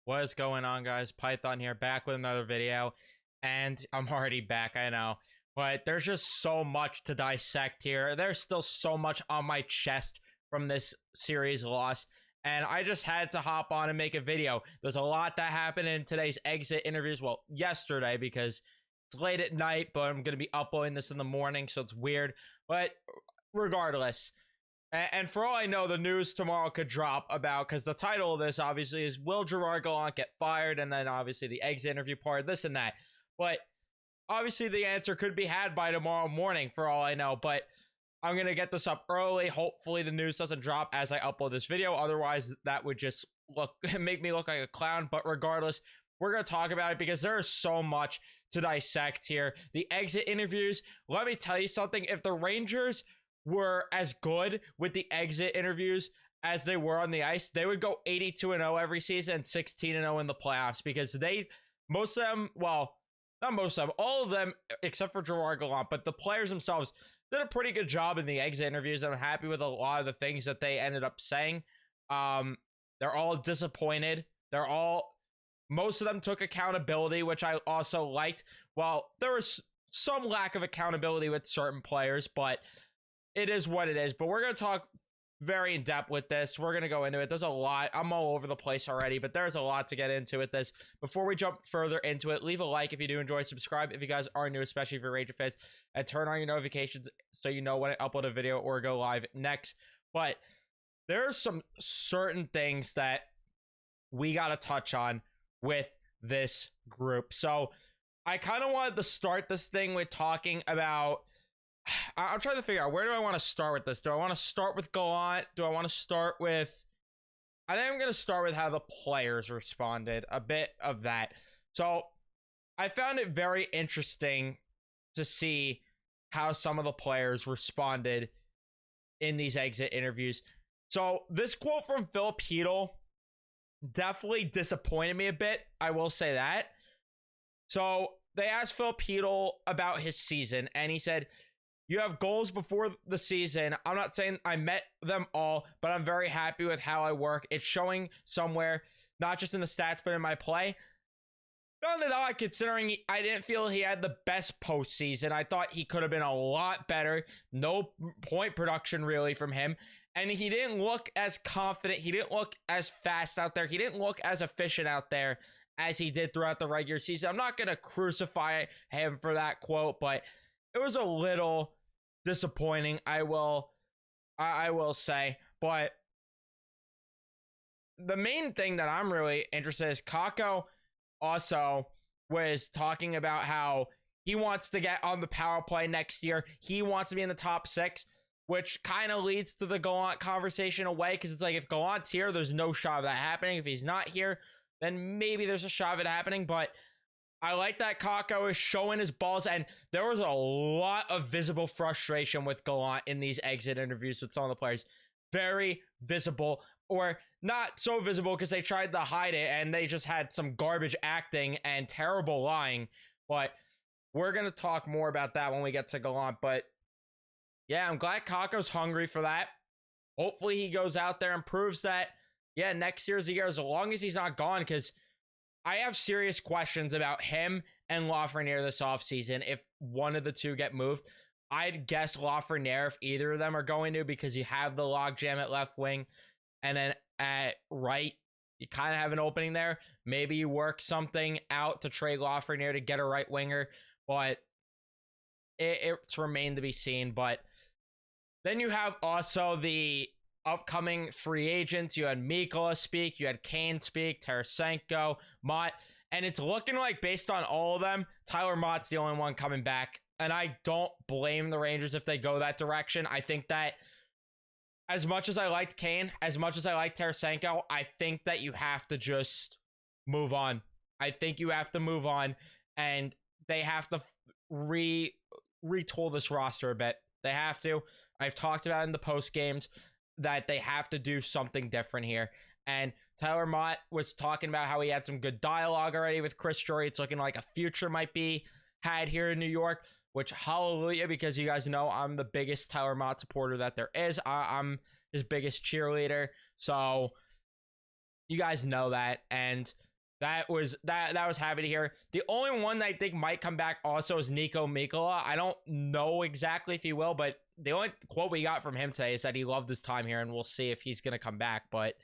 What is going on, guys? Python here, back with another video. And I'm already back, I know. But there's just so much to dissect here. There's still so much on my chest from this series loss. And I just had to hop on and make a video. There's a lot that happened in today's exit interviews. Well, yesterday, because it's late at night, but I'm going to be uploading this in the morning, so it's weird. But regardless, and for all I know, the news tomorrow could drop about, because the title of this obviously is, will Gerard Gallant get fired? And then obviously the exit interview part, this and that. But obviously the answer could be had by tomorrow morning for all I know. But I'm going to get this up early. Hopefully the news doesn't drop as I upload this video. Otherwise, that would just make me look like a clown. But regardless, we're going to talk about it because there is so much to dissect here. The exit interviews, let me tell you something. If the Rangers were as good with the exit interviews as they were on the ice, they would go 82-0 every season and 16-0 in the playoffs, because most of them, well, not most of them, all of them, except for Gerard Gallant, but the players themselves did a pretty good job in the exit interviews. I'm happy with a lot of the things that they ended up saying. They're all disappointed. Most of them took accountability, which I also liked. Well, there was some lack of accountability with certain players, but it is what it is. But we're going to talk very in depth with this. We're going to go into it. There's a lot. I'm all over the place already, but there's a lot to get into with this. Before we jump further into it, leave a like if you do enjoy. Subscribe if you guys are new, especially if you're Ranger fans, and turn on your notifications so you know when I upload a video or go live next. But there are some certain things that we got to touch on with this group. So I kind of wanted to start this thing with talking about, I'm trying to figure out, where do I want to start with this? Do I want to start with Gallant? Do I want to start with, I think I'm going to start with how the players responded, a bit of that. So I found it very interesting to see how some of the players responded in these exit interviews. So this quote from Filipino definitely disappointed me a bit, I will say that. So they asked Filipino about his season, and he said, "You have goals before the season. I'm not saying I met them all, but I'm very happy with how I work. It's showing somewhere, not just in the stats, but in my play." Found it odd considering I didn't feel he had the best postseason. I thought he could have been a lot better. No point production really from him. And he didn't look as confident. He didn't look as fast out there. He didn't look as efficient out there as he did throughout the regular season. I'm not going to crucify him for that quote, but it was a little disappointing, I will say. But the main thing that I'm really interested in is Kakko also was talking about how he wants to get on the power play next year. He wants to be in the top 6, which kind of leads to the Gallant conversation away, because it's like, if Gallant's here, there's no shot of that happening. If he's not here, then maybe there's a shot of it happening. But I like that Kakko is showing his balls, and there was a lot of visible frustration with Gallant in these exit interviews with some of the players. Very visible, or not so visible because they tried to hide it and they just had some garbage acting and terrible lying. But we're going to talk more about that when we get to Gallant. But yeah, I'm glad Kakko's hungry for that. Hopefully he goes out there and proves that, yeah, next year's the year, as long as he's not gone, because I have serious questions about him and Lafreniere this offseason. If one of the two get moved, I'd guess Lafreniere if either of them are going to, because you have the logjam at left wing, and then at right, you kind of have an opening there. Maybe you work something out to trade Lafreniere to get a right winger, but it's remained to be seen. But then you have also the upcoming free agents. You had Mikkola speak, you had Kane speak, Tarasenko, Mott, and it's looking like, based on all of them, Tyler Mott's the only one coming back. And I don't blame the Rangers if they go that direction. I think that as much as I liked Kane, as much as I like Tarasenko, I think that you have to just move on. I think you have to move on, and they have to retool this roster a bit. They have to. I've talked about in the post games that they have to do something different here. And Tyler Mott was talking about how he had some good dialogue already with Chris Drury. It's looking like a future might be had here in New York, which, hallelujah, because you guys know I'm the biggest Tyler Mott supporter that there is. I'm his biggest cheerleader. So you guys know that. And that was happy to hear. The only one that I think might come back also is Nico Mikola. I don't know exactly if he will, but the only quote we got from him today is that he loved his time here, and we'll see if he's going to come back. But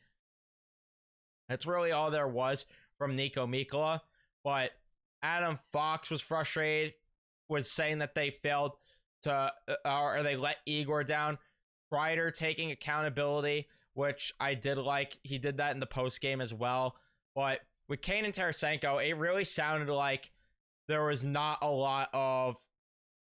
that's really all there was from Nico Mikola. But Adam Fox was frustrated, was saying that they failed to, or they let Igor down. Kreider taking accountability, which I did like. He did that in the post game as well. But with Kane and Tarasenko, it really sounded like there was not a lot of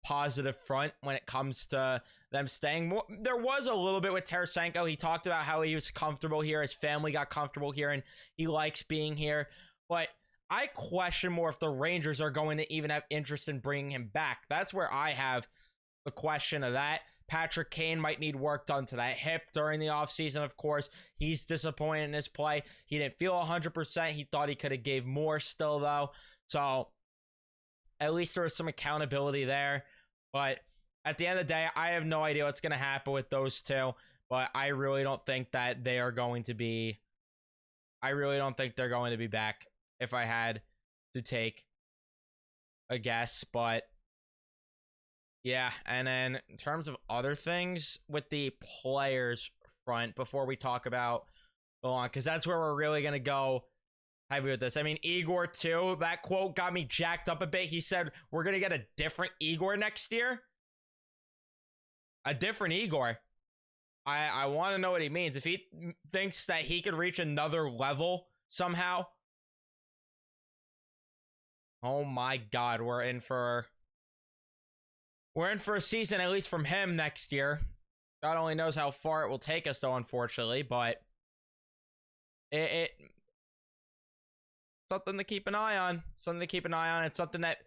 positive front when it comes to them staying. There was a little bit with Tarasenko. He talked about how he was comfortable here, his family got comfortable here, and he likes being here. But I question more if the Rangers are going to even have interest in bringing him back. That's where I have the question of that. Patrick Kane might need work done to that hip during the offseason, of course. He's disappointed in his play. He didn't feel 100%. He thought he could have gave more still, though. So at least there was some accountability there. But at the end of the day, I have no idea what's going to happen with those two. But I really don't think that they are going to be... I really don't think they're going to be back if I had to take a guess. But yeah, and then in terms of other things with the players front, before we talk about Gallant, because that's where we're really going to go heavy with this. I mean, Igor too, that quote got me jacked up a bit. He said, we're going to get a different Igor next year. A different Igor. I want to know what he means. If he thinks that he could reach another level somehow. Oh my God, we're in for a season, at least from him, next year. God only knows how far it will take us, though, unfortunately. But it something to keep an eye on. Something to keep an eye on. It's something that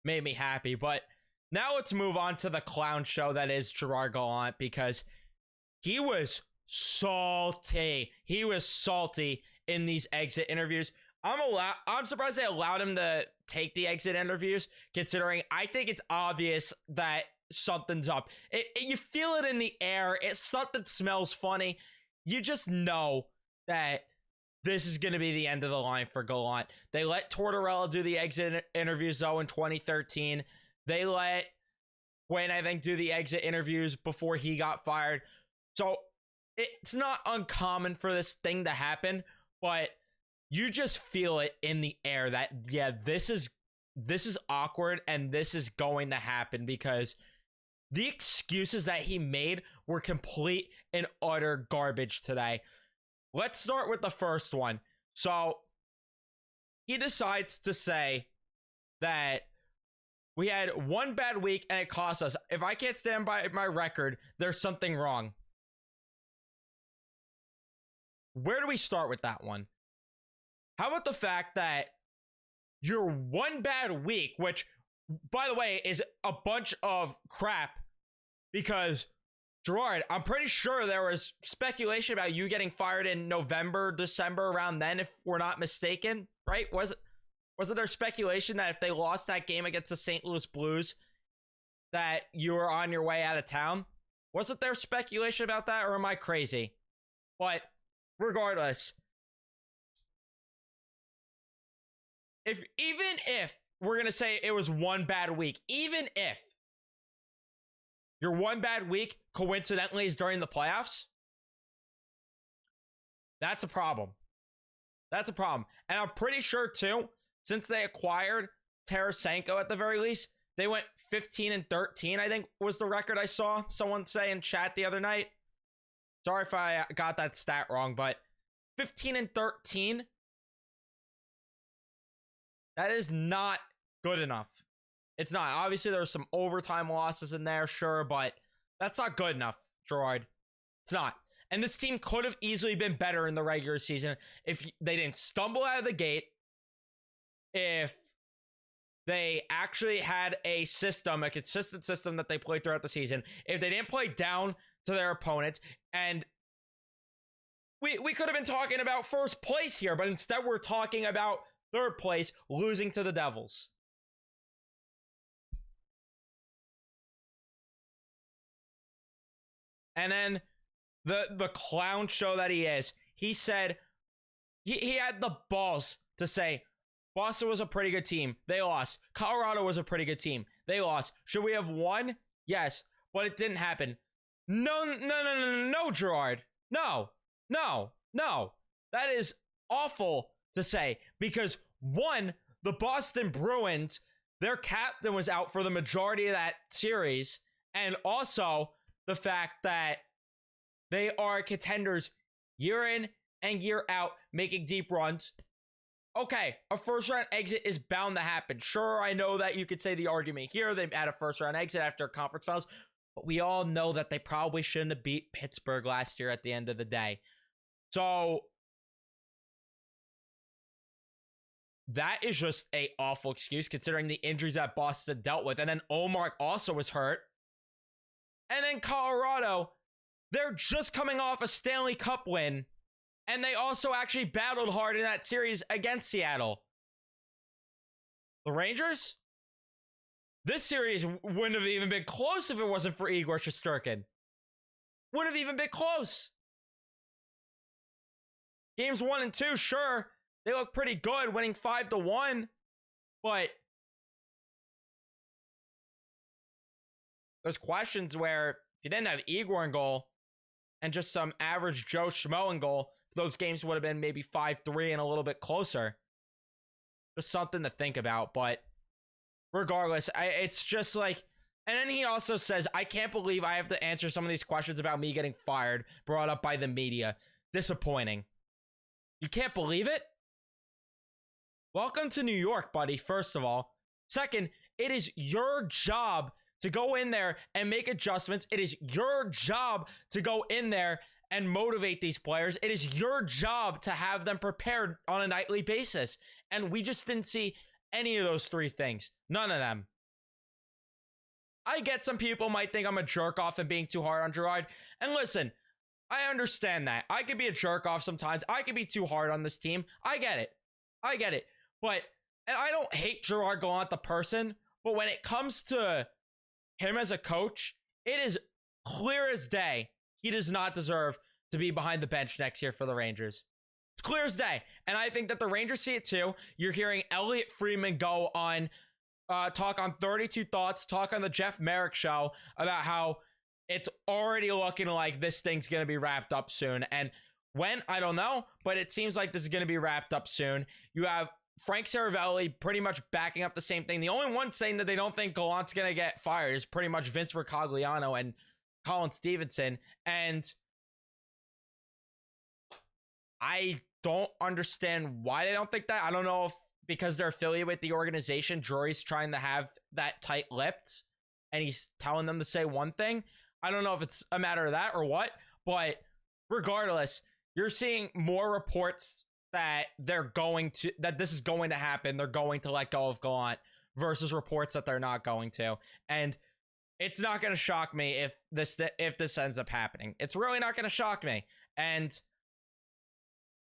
made me happy. But now let's move on to the clown show that is Gerard Gallant, because he was salty. He was salty in these exit interviews. I'm surprised they allowed him to take the exit interviews, considering I think it's obvious that something's up. You feel it in the air. Something smells funny. You just know that this is going to be the end of the line for Gallant. They let Tortorella do the exit interviews, though, in 2013. They let Quinn, I think, do the exit interviews before he got fired. So it's not uncommon for this thing to happen, but you just feel it in the air that, yeah, this is awkward and this is going to happen, because the excuses that he made were complete and utter garbage today. Let's start with the first one. So he decides to say that we had one bad week and it cost us. If I can't stand by my record, there's something wrong. Where do we start with that one? How about the fact that your one bad week, which, by the way, is a bunch of crap, because Gerard, I'm pretty sure there was speculation about you getting fired in November, December, around then, if we're not mistaken, right? Wasn't there speculation that if they lost that game against the St. Louis Blues, that you were on your way out of town? Wasn't there speculation about that, or am I crazy? But regardless, even if we're going to say it was one bad week, even if your one bad week coincidentally is during the playoffs, that's a problem. That's a problem. And I'm pretty sure, too, since they acquired Tarasenko at the very least, they went 15-13, I think was the record I saw someone say in chat the other night. Sorry if I got that stat wrong, but 15-13, that is not good enough. It's not. Obviously, there were some overtime losses in there, sure, but that's not good enough, Gerard. It's not. And this team could have easily been better in the regular season if they didn't stumble out of the gate, if they actually had a system, a consistent system that they played throughout the season, if they didn't play down to their opponents, and we could have been talking about first place here, but instead we're talking about third place, losing to the Devils. And then the clown show that he is, he said, he had the balls to say, Boston was a pretty good team. They lost. Colorado was a pretty good team. They lost. Should we have won? Yes, but it didn't happen. No, Gerard. No. That is awful to say because, one, the Boston Bruins, their captain was out for the majority of that series, and also the fact that they are contenders year in and year out, making deep runs. Okay, a first-round exit is bound to happen. Sure, I know that you could say the argument here. They've had a first-round exit after conference finals, but we all know that they probably shouldn't have beat Pittsburgh last year at the end of the day. So that is just an awful excuse considering the injuries that Boston dealt with. And then Omar also was hurt. And then Colorado, they're just coming off a Stanley Cup win. And they also actually battled hard in that series against Seattle. The Rangers? This series wouldn't have even been close if it wasn't for Igor Shesterkin. Wouldn't have even been close. Games 1 and 2, sure, they look pretty good, winning 5-1. But there's questions where if you didn't have Igor in goal and just some average Joe Schmo in goal, those games would have been maybe 5-3 and a little bit closer. Just something to think about. But regardless, it's just like, and then he also says, I can't believe I have to answer some of these questions about me getting fired, brought up by the media. Disappointing. You can't believe it? Welcome to New York, buddy, first of all. Second, it is your job to go in there and make adjustments. It is your job to go in there and motivate these players. It is your job to have them prepared on a nightly basis. And we just didn't see any of those three things. None of them. I get some people might think I'm a jerk off and being too hard on Gerard. And listen, I understand that. I could be a jerk off sometimes. I could be too hard on this team. I get it. But, and I don't hate Gerard Gallant, the person, but when it comes to him as a coach, it is clear as day he does not deserve to be behind the bench next year for the Rangers. It's clear as day. And I think that the Rangers see it too. You're hearing Elliot Friedman go on, talk on 32 Thoughts, talk on the Jeff Merrick show about how it's already looking like this thing's going to be wrapped up soon. And when, I don't know, but it seems like this is going to be wrapped up soon. You have Frank Saravelli pretty much backing up the same thing. The only one saying that they don't think Gallant's going to get fired is pretty much Vince Ricogliano and Colin Stevenson. And I don't understand why they don't think that. I don't know if because they're affiliated with the organization, Drury's trying to have that tight-lipped and he's telling them to say one thing. I don't know if it's a matter of that or what, but regardless, you're seeing more reports that this is going to happen. They're going to let go of Gallant versus reports that they're not going to. And it's not going to shock me if this ends up happening. It's really not going to shock me. And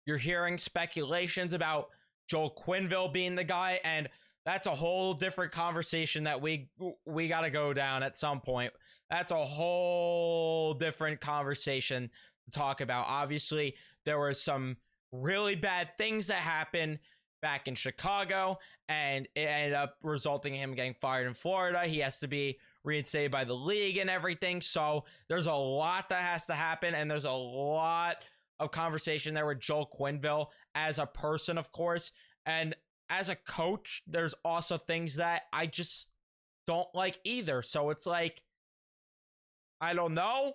you're hearing speculations about Joel Quenneville being the guy, and that's a whole different conversation that we got to go down at some point. That's a whole different conversation to talk about. Obviously, there were some really bad things that happened back in Chicago, and it ended up resulting in him getting fired in Florida. He has to be reinstated by the league and everything. So there's a lot that has to happen, and there's a lot of conversation there with Joel Quenneville as a person, of course. And as a coach, there's also things that I just don't like either. So it's like, I don't know.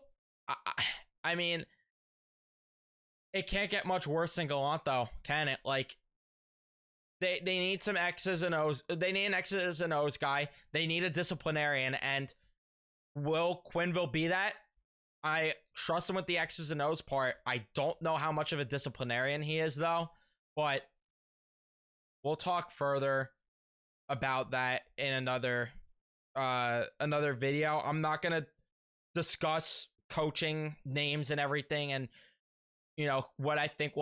I mean, it can't get much worse than Gallant, though, can it? Like, they need some X's and O's. They need an X's and O's guy. They need a disciplinarian. And will Quenneville be that? I trust him with the X's and O's part. I don't know how much of a disciplinarian he is, though. But we'll talk further about that in another video. I'm not going to discuss coaching names and everything and, you know, what I think.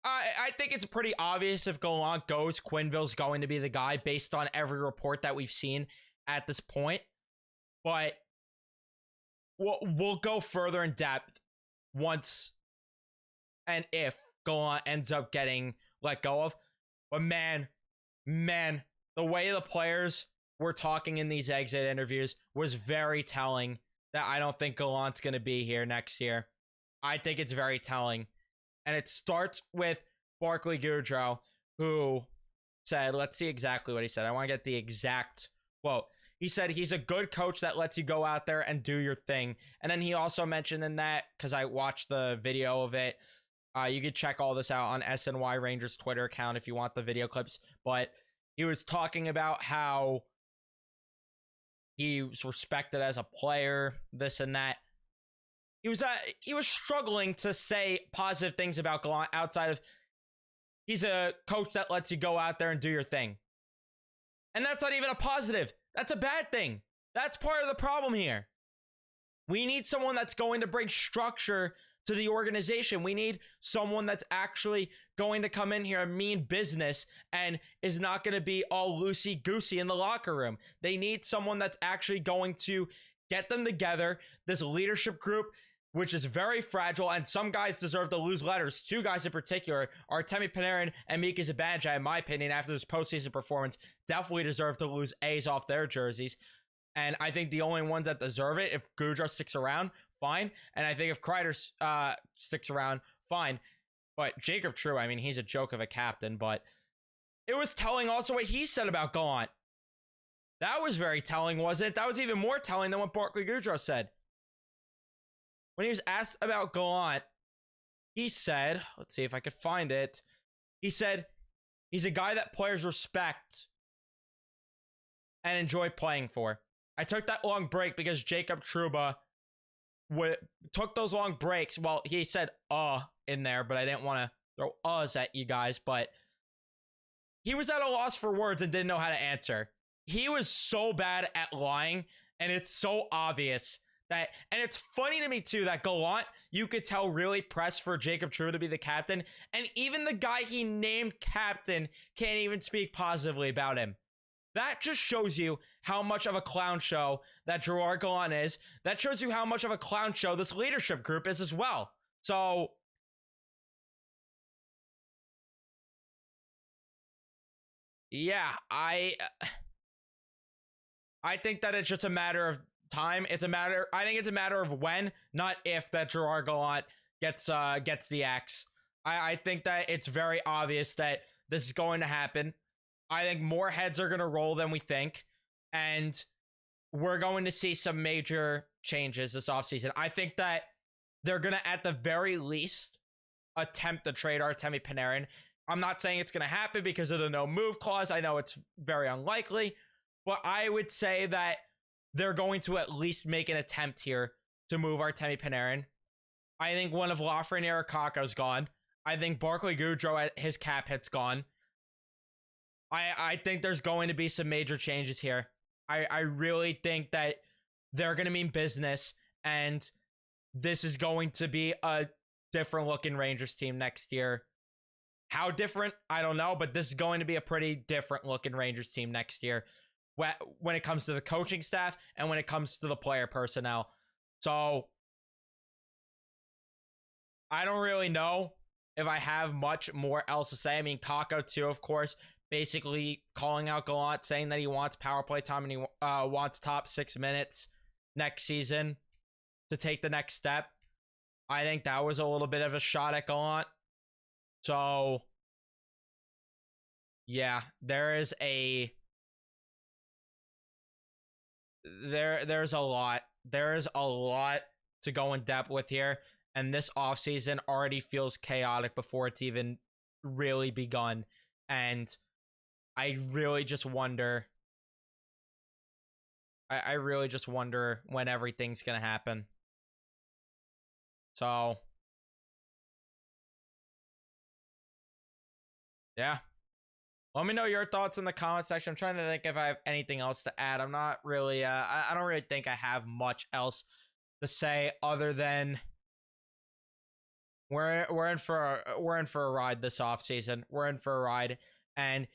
I think it's pretty obvious if Gallant goes, Quenneville's going to be the guy based on every report that we've seen at this point. But we'll go further in depth once and if Gallant ends up getting let go of. But man, the way the players were talking in these exit interviews was very telling that I don't think Gallant's going to be here next year. I think it's very telling. And it starts with Barclay Goodrow, who said, let's see exactly what he said. I want to get the exact quote. He said he's a good coach that lets you go out there and do your thing. And then he also mentioned in that, because I watched the video of it, you could check all this out on SNY Rangers Twitter account if you want the video clips. But he was talking about how he was respected as a player, this and that. He was struggling to say positive things about Gallant outside of he's a coach that lets you go out there and do your thing. And that's not even a positive. That's a bad thing. That's part of the problem here. We need someone that's going to bring structure to the organization. We need someone that's actually going to come in here and mean business and is not going to be all loosey-goosey in the locker room. They need someone that's actually going to get them together. This leadership group, which is very fragile, and some guys deserve to lose letters. Two guys in particular, Artemi Panarin and Mika Zibanejad, in my opinion, after this postseason performance, definitely deserve to lose A's off their jerseys. And I think the only ones that deserve it, if Goudreau sticks around, fine. And I think if Kreider sticks around, fine. But Jacob True, I mean, he's a joke of a captain, but it was telling also what he said about Gallant. That was very telling, wasn't it? That was even more telling than what Barclay Goodrow said. When he was asked about Gallant, he said, let's see if I could find it. He said, he's a guy that players respect and enjoy playing for. I took that long break because Jacob Trouba took those long breaks. Well, he said, in there, but I didn't want to throw uhs at you guys, but he was at a loss for words and didn't know how to answer. He was so bad at lying, and it's so obvious that, and it's funny to me too, that Gallant, you could tell, really pressed for Jacob Trouba to be the captain, and even the guy he named captain can't even speak positively about him. That just shows you how much of a clown show that Gerard Gallant is. That shows you how much of a clown show this leadership group is as well. So, yeah, I think that it's just a matter of time. I think it's a matter of when, not if, that Gerard Gallant gets the axe. I think that it's very obvious that this is going to happen. I think more heads are going to roll than we think, and we're going to see some major changes this offseason. I think that they're going to, at the very least, attempt to trade Artemi Panarin. I'm not saying it's going to happen because of the no move clause. I know it's very unlikely, but I would say that they're going to at least make an attempt here to move Artemi Panarin. I think one of Lafreniere Kakko's gone. I think Barclay Goodrow, his cap hit's gone. I think there's going to be some major changes here. I really think that they're going to mean business, and this is going to be a different looking Rangers team next year. How different? I don't know, but this is going to be a pretty different looking Rangers team next year when it comes to the coaching staff and when it comes to the player personnel. So I don't really know if I have much more else to say. I mean, Kakko too, of course, basically calling out Gallant, saying that he wants power play time and he wants top 6 minutes next season to take the next step. I think that was a little bit of a shot at Gallant. So, yeah, there's a lot. There's a lot to go in depth with here, and this offseason already feels chaotic before it's even really begun. And I really just wonder. I really just wonder when everything's gonna happen. So, yeah. Let me know your thoughts in the comment section. I'm trying to think if I have anything else to add. I'm not really. I don't really think I have much else to say other than we're in for a ride this offseason. We're in for a ride, and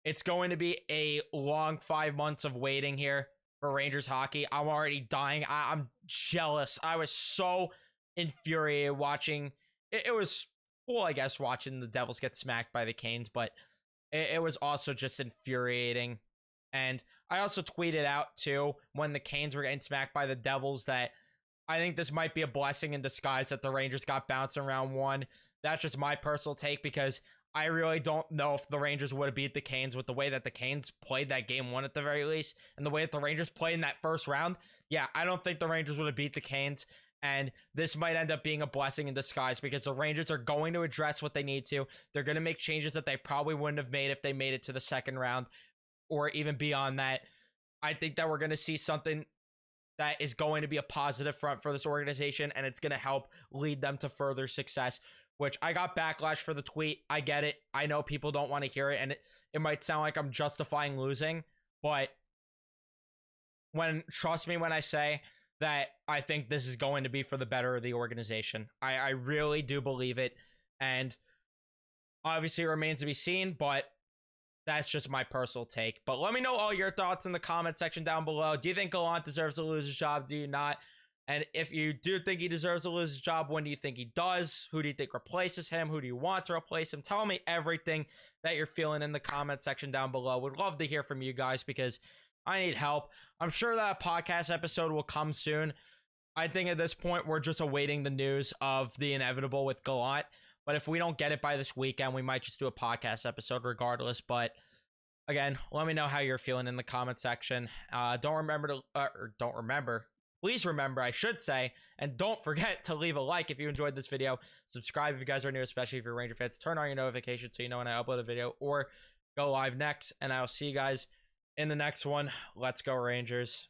it's going to be a long 5 months of waiting here for Rangers hockey. I'm already dying. I'm jealous. I was so infuriated watching. It was cool, I guess, watching the Devils get smacked by the Canes, but it was also just infuriating. And I also tweeted out too when the Canes were getting smacked by the Devils that I think this might be a blessing in disguise that the Rangers got bounced in round one. That's just my personal take, because I really don't know if the Rangers would have beat the Canes with the way that the Canes played that game one at the very least, and the way that the Rangers played in that first round. Yeah, I don't think the Rangers would have beat the Canes, and this might end up being a blessing in disguise because the Rangers are going to address what they need to. They're going to make changes that they probably wouldn't have made if they made it to the second round or even beyond that. I think that we're going to see something that is going to be a positive front for this organization, and it's going to help lead them to further success, which I got backlash for the tweet. I get it. I know people don't want to hear it, and it might sound like I'm justifying losing, but trust me when I say that I think this is going to be for the better of the organization. I really do believe it, and obviously it remains to be seen, but that's just my personal take. But let me know all your thoughts in the comment section down below. Do you think Gallant deserves to lose his job? Do you not? And if you do think he deserves to lose his job, when do you think he does? Who do you think replaces him? Who do you want to replace him? Tell me everything that you're feeling in the comment section down below. Would love to hear from you guys because I need help. I'm sure that a podcast episode will come soon. I think at this point, we're just awaiting the news of the inevitable with Gallant. But if we don't get it by this weekend, we might just do a podcast episode regardless. But again, let me know how you're feeling in the comment section. Please remember, I should say, and don't forget to leave a like if you enjoyed this video. Subscribe if you guys are new, especially if you're Ranger fans. Turn on your notifications so you know when I upload a video or go live next. And I'll see you guys in the next one. Let's go Rangers.